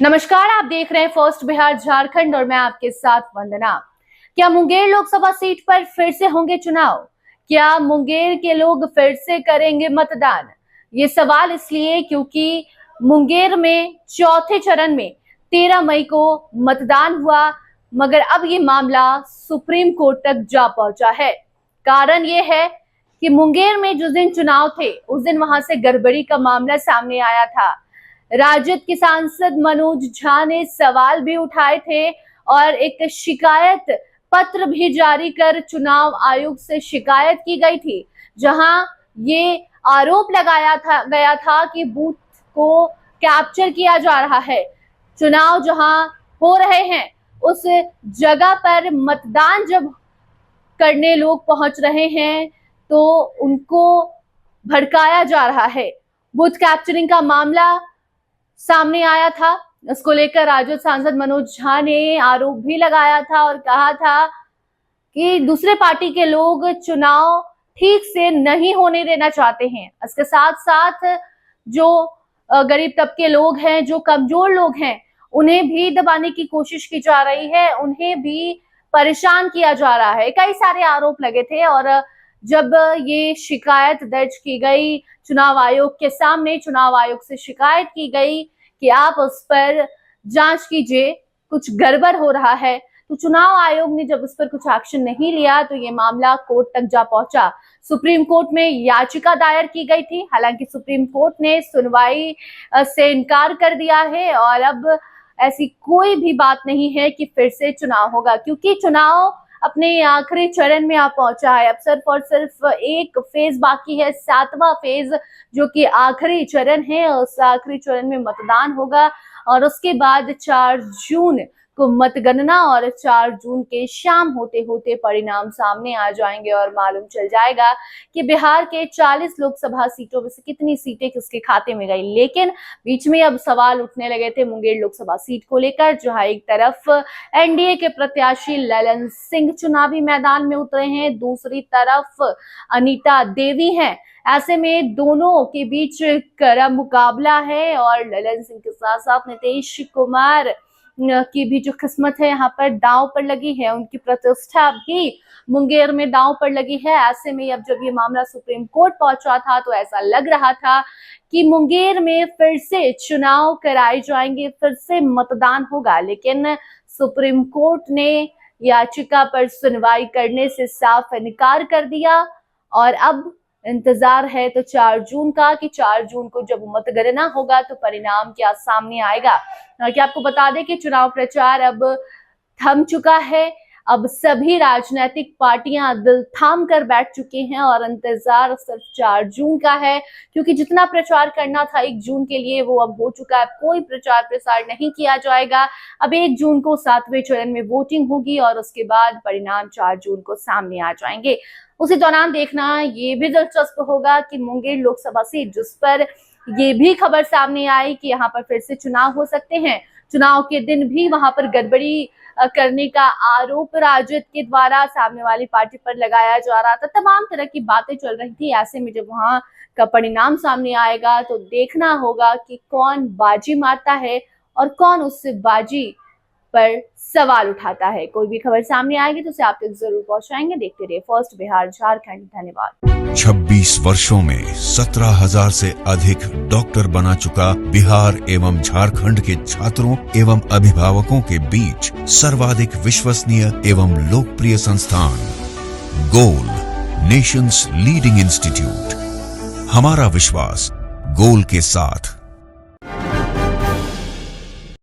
नमस्कार, आप देख रहे हैं फर्स्ट बिहार झारखंड और मैं आपके साथ वंदना। क्या मुंगेर लोकसभा सीट पर फिर से होंगे चुनाव? क्या मुंगेर के लोग फिर से करेंगे मतदान? ये सवाल इसलिए क्योंकि मुंगेर में चौथे चरण में 13 मई को मतदान हुआ, मगर अब ये मामला सुप्रीम कोर्ट तक जा पहुंचा है। कारण ये है कि मुंगेर में जिस दिन चुनाव थे उस दिन वहां से गड़बड़ी का मामला सामने आया था। राजद के सांसद मनोज झा ने सवाल भी उठाए थे और एक शिकायत पत्र भी जारी कर चुनाव आयोग से शिकायत की गई थी, जहां ये आरोप लगाया गया था कि बूथ को कैप्चर किया जा रहा है। चुनाव जहां हो रहे हैं उस जगह पर मतदान जब करने लोग पहुंच रहे हैं तो उनको भड़काया जा रहा है। बूथ कैप्चरिंग का मामला सामने आया था। इसको लेकर राजद सांसद मनोज झा ने आरोप भी लगाया था और कहा था कि दूसरे पार्टी के लोग चुनाव ठीक से नहीं होने देना चाहते हैं। इसके साथ साथ जो गरीब तबके लोग हैं, जो कमजोर लोग हैं, उन्हें भी दबाने की कोशिश की जा रही है, उन्हें भी परेशान किया जा रहा है। कई सारे आरोप लगे थे और जब ये शिकायत दर्ज की गई चुनाव आयोग के सामने, चुनाव आयोग से शिकायत की गई कि आप उस पर जांच कीजिए, कुछ गड़बड़ हो रहा है, तो चुनाव आयोग ने जब उस पर कुछ एक्शन नहीं लिया तो ये मामला कोर्ट तक जा पहुंचा। सुप्रीम कोर्ट में याचिका दायर की गई थी, हालांकि सुप्रीम कोर्ट ने सुनवाई से इनकार कर दिया है और अब ऐसी कोई भी बात नहीं है कि फिर से चुनाव होगा, क्योंकि चुनाव अपने आखिरी चरण में आ पहुंचा है। अब सिर्फ और सिर्फ एक फेज बाकी है, 7वां फेज, जो कि आखिरी चरण है। उस आखिरी चरण में मतदान होगा और उसके बाद 4 जून को मतगणना और 4 जून के शाम होते होते परिणाम सामने आ जाएंगे और मालूम चल जाएगा कि बिहार के 40 लोकसभा सीटों में से कितनी सीटें किसके खाते में गई। लेकिन बीच में अब सवाल उठने लगे थे मुंगेर लोकसभा सीट को लेकर, जहां एक तरफ एनडीए के प्रत्याशी ललन सिंह चुनावी मैदान में उतरे हैं, दूसरी तरफ अनीता देवी हैं। ऐसे में दोनों के बीच कड़ा मुकाबला है और ललन सिंह के साथ साथ नीतीश कुमार की भी जो किस्मत है यहाँ पर दांव पर लगी है, उनकी प्रतिष्ठा भी मुंगेर में दांव पर लगी है। ऐसे में अब जब ये मामला सुप्रीम कोर्ट पहुंचा था तो ऐसा लग रहा था कि मुंगेर में फिर से चुनाव कराए जाएंगे, फिर से मतदान होगा, लेकिन सुप्रीम कोर्ट ने याचिका पर सुनवाई करने से साफ इनकार कर दिया और अब इंतजार है तो 4 जून का कि 4 जून को जब मतगणना होगा तो परिणाम क्या सामने आएगा। क्या आपको बता दें कि चुनाव प्रचार अब थम चुका है। अब सभी राजनीतिक पार्टियां दिल थाम कर बैठ चुकी हैं और इंतजार सिर्फ 4 जून का है, क्योंकि जितना प्रचार करना था 1 जून के लिए वो अब हो चुका है। कोई प्रचार प्रसार नहीं किया जाएगा। अब 1 जून को 7वें चरण में वोटिंग होगी और उसके बाद परिणाम 4 जून को सामने आ जाएंगे। उसी दौरान देखना ये भी दिलचस्प होगा कि मुंगेर लोकसभा सीट, जिस पर ये भी खबर सामने आई कि यहाँ पर फिर से चुनाव हो सकते हैं, चुनाव के दिन भी वहां पर गड़बड़ी करने का आरोप राजद के द्वारा सामने वाली पार्टी पर लगाया जा रहा था। तमाम तरह की बातें चल रही थी। ऐसे में जब वहां का परिणाम सामने आएगा तो देखना होगा कि कौन बाजी मारता है और कौन उससे बाजी पर सवाल उठाता है। कोई भी खबर सामने आएगी तो उसे आप तक जरूर पहुंचाएंगे। देखते रहिए फर्स्ट बिहार झारखंड। धन्यवाद। 26 वर्षों में 17,000 से अधिक डॉक्टर बना चुका बिहार एवं झारखंड के छात्रों एवं अभिभावकों के बीच सर्वाधिक विश्वसनीय एवं लोकप्रिय संस्थान गोल, नेशंस लीडिंग इंस्टीट्यूट। हमारा विश्वास गोल के साथ।